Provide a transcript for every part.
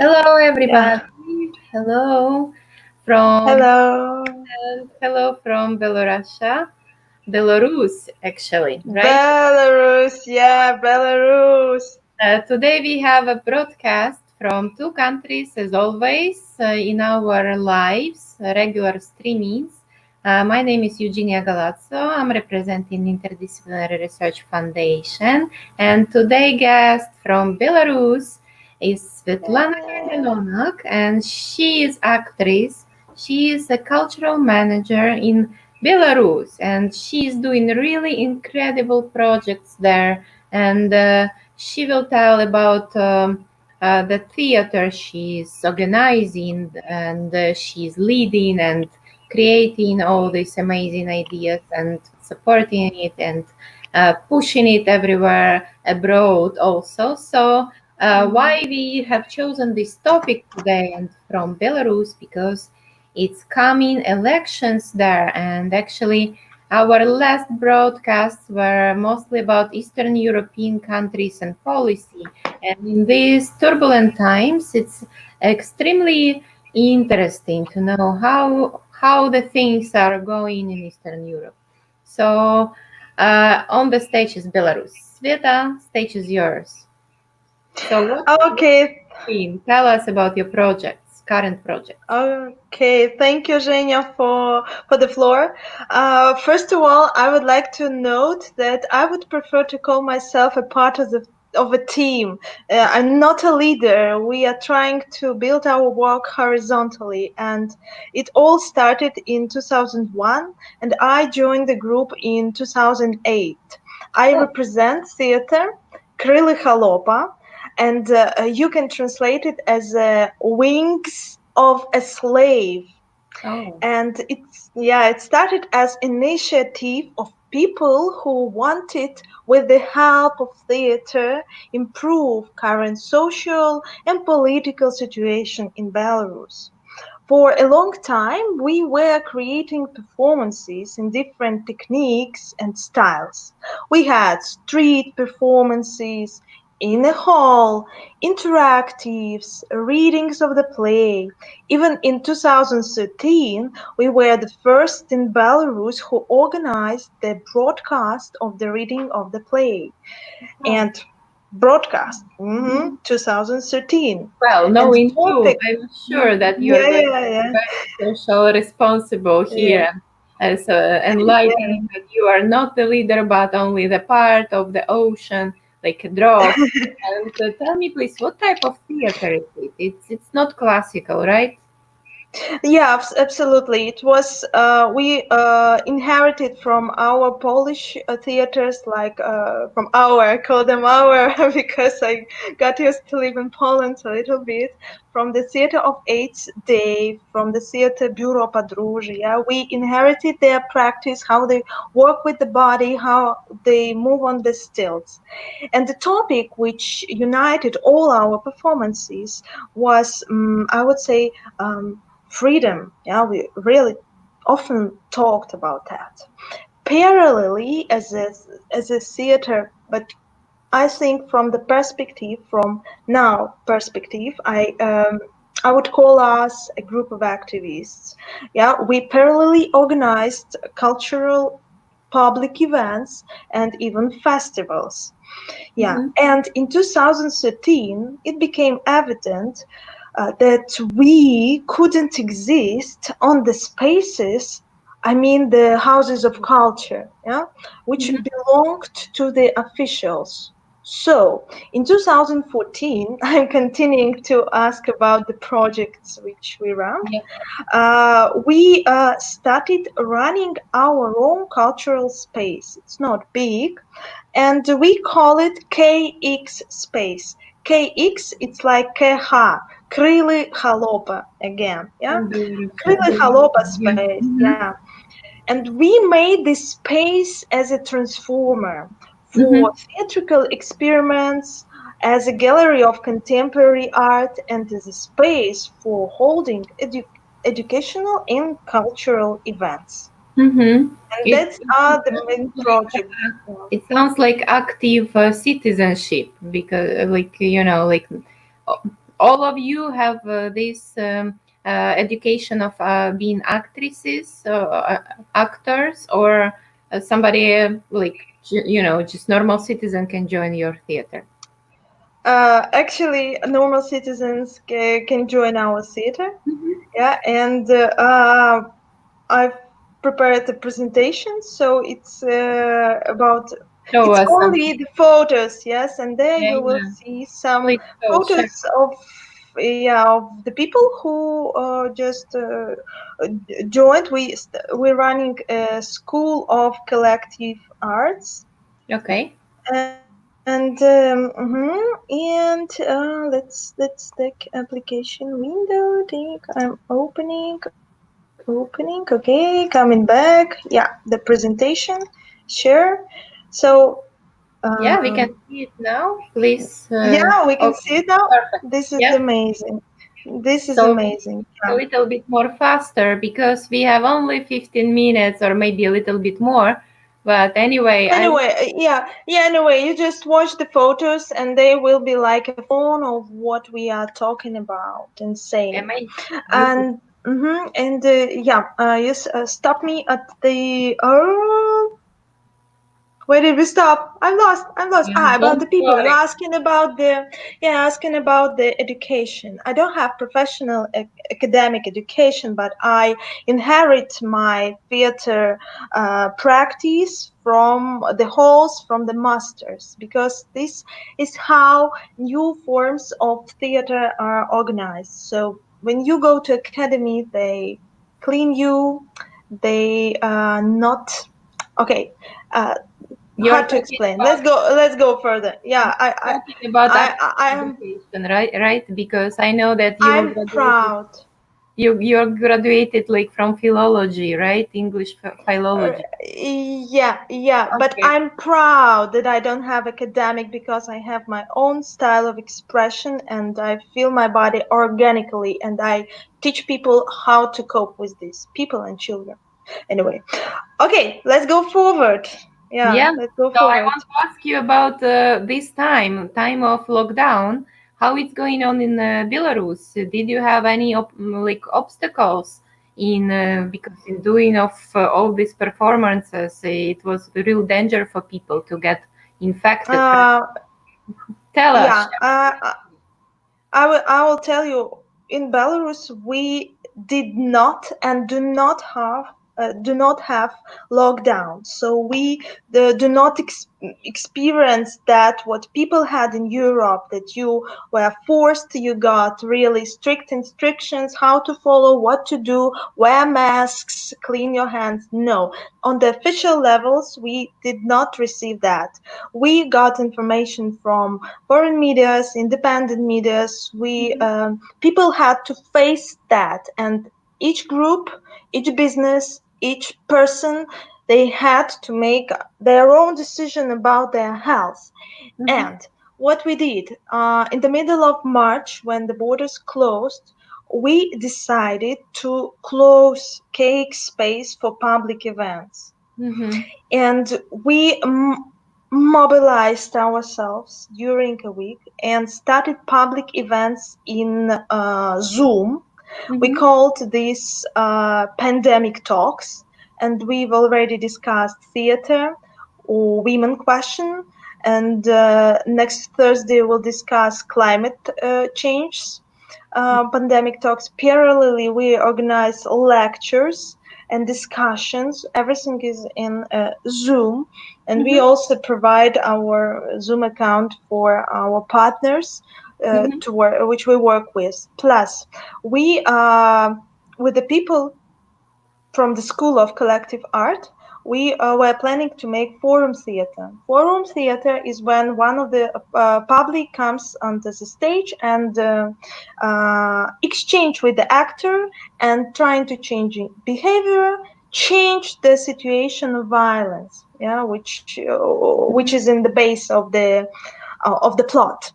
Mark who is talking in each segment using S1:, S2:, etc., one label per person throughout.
S1: Hello, everybody.
S2: Yeah.
S1: Hello from
S2: Hello.
S1: hello from Belarus, actually, right?
S2: Belarus. Yeah, Belarus.
S1: Today we have a broadcast from two countries, as always, in our lives, regular streamings. My name is Eugenia Galazzo. I'm representing Interdisciplinary Research Foundation, and today guest from Belarus is Svitlana, and she is actress. She is a cultural manager in Belarus, and she is doing really incredible projects there. And she will tell about the theater she's organizing, and she's leading and creating all these amazing ideas and supporting it and pushing it everywhere abroad also. So why we have chosen this topic today and from Belarus, because it's coming elections there, and actually our last broadcasts were mostly about Eastern European countries and policy. And in these turbulent times, it's extremely interesting to know how the things are going in Eastern Europe. So on the stage is Belarus. Sveta, stage is yours. So what
S2: Okay.
S1: tell us about your projects, current projects.
S2: Okay. Thank you, Zhenya, for the floor. First of all, I would like to note that I would prefer to call myself a part of a team. I'm not a leader. We are trying to build our work horizontally, and it all started in 2001, and I joined the group in 2008. I represent theater, Kryly Khalopa, and you can translate it as wings of a slave.
S1: Oh.
S2: And it started as initiative of people who wanted, with the help of theater, improve current social and political situation in Belarus. For a long time, we were creating performances in different techniques and styles. We had street performances, in a hall, interactives, readings of the play. Even in 2013, we were the first in Belarus who organized the broadcast of the reading of the play. And broadcast, 2013.
S1: Well,
S2: And
S1: knowing you,
S2: topic,
S1: I'm sure that you're
S2: yeah,
S1: going to
S2: yeah,
S1: be
S2: yeah.
S1: very social responsible
S2: Yeah.
S1: here, as
S2: Yeah.
S1: enlightening that you are not the leader, but only the part of the ocean, like a drop. And tell me, please, what type of theater is it? It's not classical, right?
S2: Yeah, absolutely. It was we inherited from our Polish theaters, like from our, I call them our because I got used to live in Poland a little bit. From the theater of Eighth Day, from the theater Bureau Podróży. Yeah, we inherited their practice, how they work with the body, how they move on the stilts. And the topic which united all our performances was, I would say, freedom. Yeah, we really often talked about that. Parallelly, as a theater, but I think from the perspective, from now perspective, I would call us a group of activists. Yeah, we parallelly organized cultural public events and even festivals. Yeah,
S1: Mhm.
S2: and in 2013, it became evident that we couldn't exist on the spaces, I mean the houses of culture, yeah, which
S1: Mhm.
S2: belonged to the officials. So in 2014, I'm continuing to ask about the projects which we run.
S1: Yeah.
S2: We started running our own cultural space. It's not big, and we call it KX space. KX, it's like KH, Kryly Khalopa again, yeah? Kryly
S1: Beautiful.
S2: Khalopa
S1: Yeah.
S2: space,
S1: Mhm.
S2: yeah. And we made this space as a transformer for
S1: Mhm.
S2: theatrical experiments, as a gallery of contemporary art, and as a space for holding educational and cultural events.
S1: Mhm.
S2: And
S1: It,
S2: that's
S1: it
S2: are the
S1: sounds
S2: main
S1: like
S2: project.
S1: it sounds like active citizenship, because like all of you have this education of being actresses, actors, or somebody like just normal citizen can join your theater?
S2: Actually, normal citizens can join our theater.
S1: Mhm.
S2: Yeah, and I've prepared a presentation, so about
S1: Show
S2: it's
S1: us
S2: only
S1: something.
S2: the photos, yes, and there
S1: Yeah,
S2: you will
S1: yeah.
S2: see some
S1: Please show, share.
S2: photos of of the people who just joined. We're running a school of collective arts,
S1: Okay.
S2: let's take application window. I'm opening. Okay, coming back. Yeah, the presentation, share. So
S1: Yeah, we
S2: um,
S1: can see it now. Please.
S2: yeah, we can see
S1: Okay.
S2: it now.
S1: Perfect.
S2: This is
S1: Yeah.
S2: amazing. This is
S1: So maybe
S2: amazing.
S1: a little bit more faster because we have only 15 minutes or maybe a little bit more. But anyway, I
S2: Anyway, yeah. Anyway, you just watch the photos, and they will be like a phone of what we are talking about and saying.
S1: amazing, beautiful.
S2: And stop me at the where did we stop? I'm lost. I'm lost. About
S1: Don't
S2: the people. You're
S1: worry.
S2: asking about the education. I don't have professional academic education, but I inherit my theater practice from the halls, from the masters, because this is how new forms of theater are organized. So when you go to academy, they clean you. They not okay. Uh,
S1: You're
S2: Hard to
S1: talking
S2: explain.
S1: about
S2: Let's go further. Yeah,
S1: talking about
S2: I
S1: academic
S2: am
S1: education, right? Right? Because I know that you
S2: I'm
S1: graduated.
S2: proud.
S1: You graduated like from philology, right? English
S2: Uh,
S1: philology.
S2: yeah, but
S1: Okay.
S2: I'm proud that I don't have academic because I have my own style of expression and I feel my body organically and I teach people how to cope with this, people and children. Anyway, okay, let's go forward. Yeah,
S1: Yeah.
S2: let's go
S1: So I
S2: forward.
S1: want to ask you about this time of lockdown. How it's going on in Belarus? Did you have any like obstacles in because in doing of all these performances, it was a real danger for people to get infected.
S2: Uh,
S1: Tell us.
S2: yeah, I will tell you, in Belarus we did not and do not have lockdown. So we do not experience that what people had in Europe, that you were forced, you got really strict instructions how to follow, what to do, wear masks, clean your hands. No, on the official levels we did not receive that. We got information from foreign medias, independent medias. We
S1: Mhm,
S2: people had to face that, and each group, each business, each person, they had to make their own decision about their health.
S1: mhm,
S2: And what we did in the middle of March, when the borders closed, we decided to close cake space for public events,
S1: mhm,
S2: and we mobilized ourselves during a week and started public events in Zoom. We
S1: mhm,
S2: called these pandemic talks, and we've already discussed theater or women question. And next Thursday we'll discuss climate change. Pandemic talks. Parallelly, we organize lectures and discussions. Everything is in Zoom, and we
S1: mhm,
S2: also provide our Zoom account for our partners
S1: mhm,
S2: to work, which we work with. Plus, we with the people from the School of Collective Art, we were planning to make forum theater. Forum theater is when one of the public comes onto the stage and exchange with the actor and trying to change behavior, change the situation of violence, yeah, which is
S1: mhm.
S2: in the base of the plot.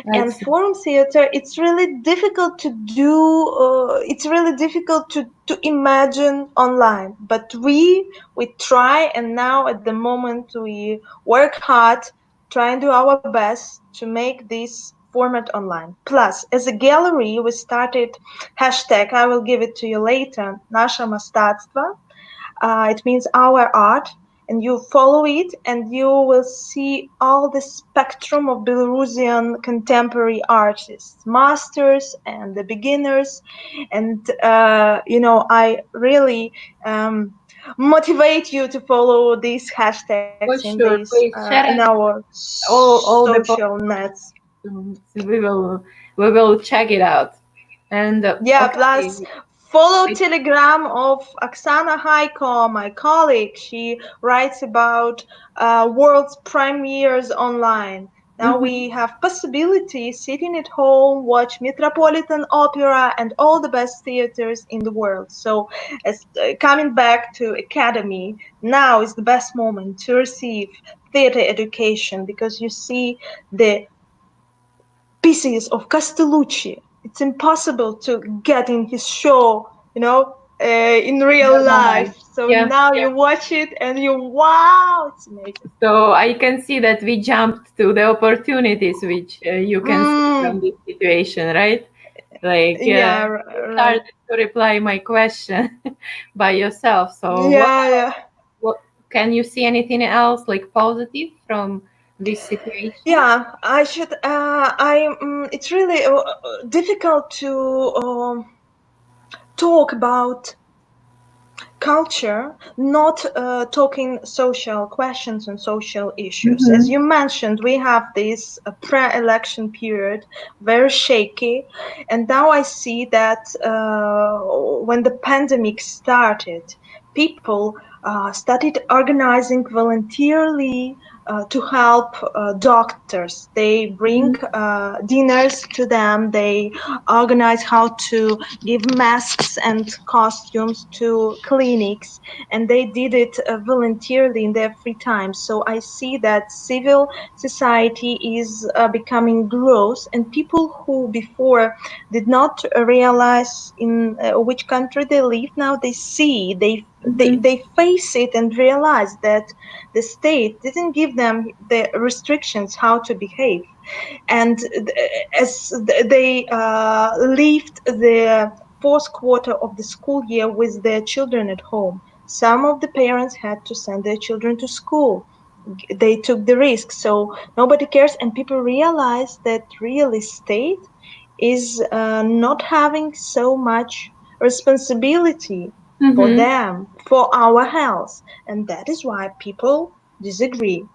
S1: I
S2: And
S1: see.
S2: forum theater, it's really difficult to do, it's really difficult to imagine online, but we try, and now at the moment we work hard, try and do our best to make this format online. Plus, as a gallery, we started hashtag, I will give it to you later, Naša mastatstva. It means our art, and you follow it and you will see all the spectrum of Belarusian contemporary artists, masters and the beginners. And I really motivate you to follow these hashtags
S1: For sure, please
S2: in
S1: share us
S2: our
S1: all the
S2: social nets.
S1: we will check it out. And
S2: Yeah,
S1: okay,
S2: plus follow Telegram of Oksana Haiko, my colleague. She writes about world's premieres online. Now we have possibility sitting at home, watch Metropolitan Opera and all the best theaters in the world. So, as coming back to academy, now is the best moment to receive theater education because you see the pieces of Castellucci. It's impossible to get in his show, in real life. So
S1: yeah,
S2: now
S1: yeah.
S2: you watch it and wow, it's amazing.
S1: So I can see that we jumped to the opportunities which you can see from this situation, right? Like
S2: Yeah,
S1: you
S2: right.
S1: started to reply my question by yourself. So
S2: Yeah.
S1: what can you see anything else like positive from this situation?
S2: Yeah, I should. It's really difficult to talk about culture, not talking social questions and social issues. As you mentioned, we have this pre-election period, very shaky, and now I see that when the pandemic started, people started organizing voluntarily to help doctors. They bring dinners to them. They organize how to give masks and costumes to clinics, and they did it voluntarily in their free time. So I see that civil society is becoming gross, and people who before did not realize in which country they live, now they see, they face it and realize that the state didn't give them the restrictions how to behave. And as they left the fourth quarter of the school year with their children at home, some of the parents had to send their children to school. They took the risk, so nobody cares, and people realize that real estate is not having so much responsibility for them, for our health, and that is why people disagree.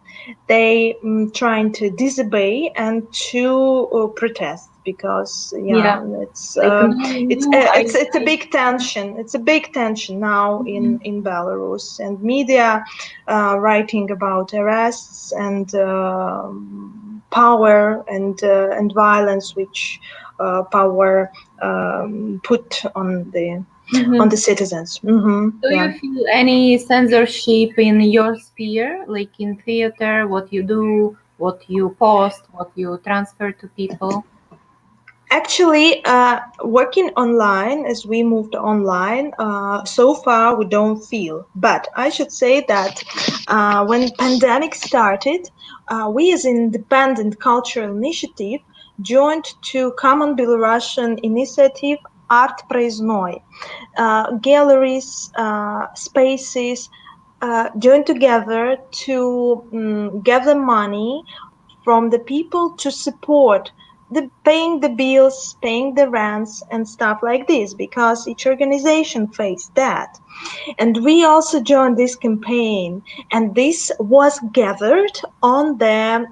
S2: They trying to disobey and to protest because
S1: Yeah,
S2: it's
S1: like
S2: it's a big tension. It's a big tension now in Belarus, and media writing about arrests and power and violence which power put on the citizens.
S1: Do
S2: Yeah.
S1: you feel any censorship in your sphere, like in theater, what you do, what you post, what you transfer to people?
S2: Actually, working online, as we moved online, so far we don't feel. But I should say that when pandemic started, we as independent cultural initiative joined to common Belarusian initiative Art Проездной. Galleries, spaces joined together to gather money from the people to support paying the bills, paying the rents, and stuff like this, because each organization faced that. And we also joined this campaign, and this was gathered on the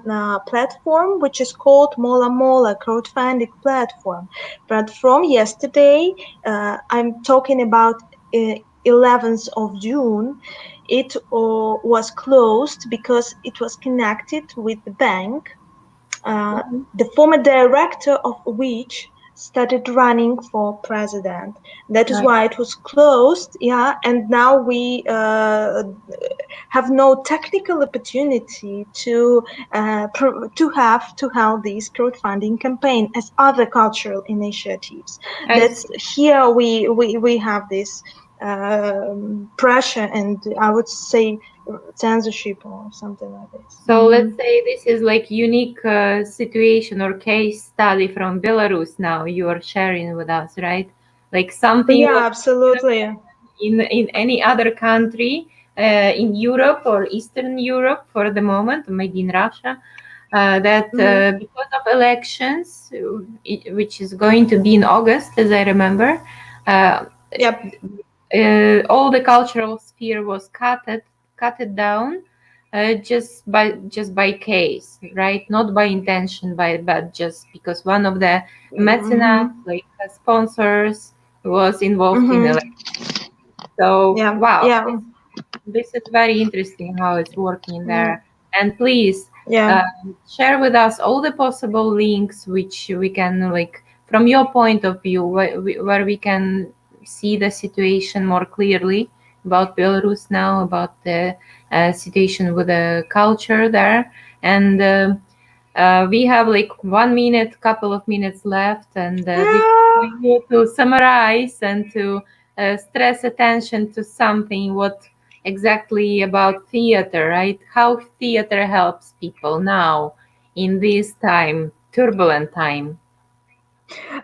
S2: platform which is called Mola Mola crowdfunding platform. But from yesterday, I'm talking about 11th of June, it was closed because it was connected with the bank, the former director of which started running for president. That is
S1: Right.
S2: why it was closed. Yeah, and now we have no technical opportunity to to have this crowdfunding campaign as other cultural initiatives.
S1: I
S2: That's
S1: see.
S2: here we have this pressure, and I would say censorship or something like this.
S1: So let's say this is like unique situation or case study from Belarus now you are sharing with us, right? Like something
S2: Yeah, absolutely.
S1: in any other country in Europe or Eastern Europe for the moment, maybe in Russia, that because of elections, which is going to be in August, as I remember,
S2: Yep.
S1: all the cultural sphere was cut down just by case, right? Not by intention, but just because one of the mecenas, like sponsors, was involved in election. So
S2: Yeah.
S1: wow,
S2: Yeah.
S1: this is very interesting how it's working there. And please
S2: Yeah.
S1: share with us all the possible links which we can, like, from your point of view, where we can see the situation more clearly about Belarus now, about the situation with the culture there. And we have like 1 minute, couple of minutes left, and this is for you to summarize and to stress attention to something. What exactly about theater, right? How theater helps people now in this time, turbulent time.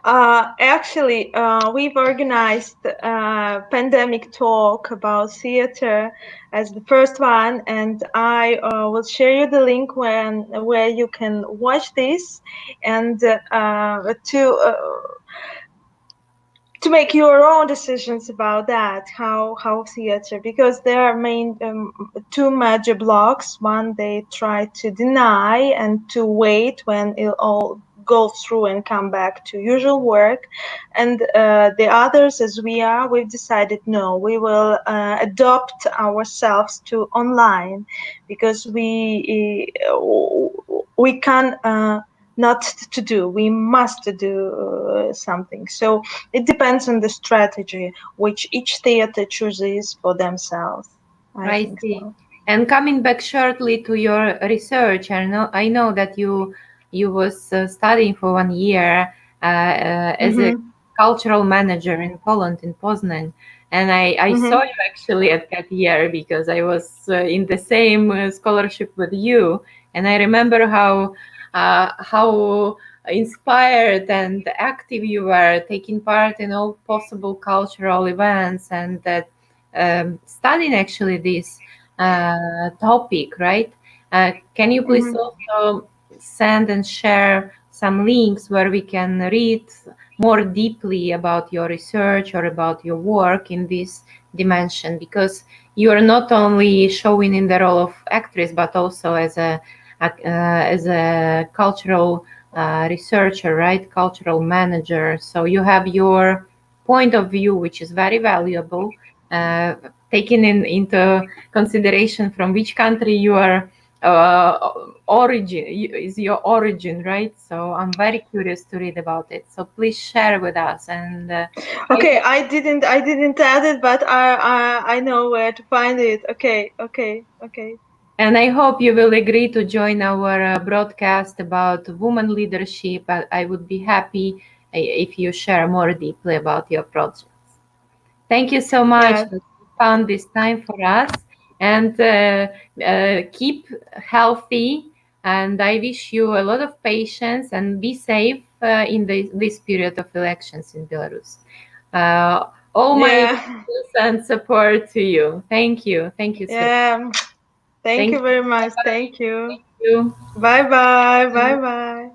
S2: Actually, we've organized a pandemic talk about theater as the first one, and I will share you the link where you can watch this and to make your own decisions about that, how theater, because there are main two major blocks. One, they try to deny and to wait when it all go through and come back to usual work, and the others, as we've decided, no, we will adopt ourselves to online, because we can not to do, we must do something. So it depends on the strategy which each theater chooses for themselves. I think
S1: see.
S2: so.
S1: And coming back shortly to your research, I know that you was studying for 1 year as a cultural manager in Poland, in Poznan. And I saw you actually at that year because I was in the same scholarship with you. And I remember how inspired and active you were, taking part in all possible cultural events, and that studying actually this topic, right? Can you please also send and share some links where we can read more deeply about your research or about your work in this dimension? Because you are not only showing in the role of actress, but also as a cultural researcher, right? Cultural manager. So you have your point of view, which is very valuable, taking into consideration from which country you are is your origin, right? So I'm very curious to read about it. So please share with us. And
S2: okay, I didn't add it, but I know where to find it. Okay.
S1: And I hope you will agree to join our broadcast about women leadership. I would be happy if you share more deeply about your projects. Thank you so much that you found this time for us, and keep healthy. And I wish you a lot of patience and be safe in this period of elections in Belarus. All my wishes and support to you. Thank you. Thank you, Svitlana.
S2: Thank you
S1: Thank you.
S2: very much.
S1: Bye-bye.
S2: Thank you.
S1: Thank you.
S2: Bye bye. Bye bye.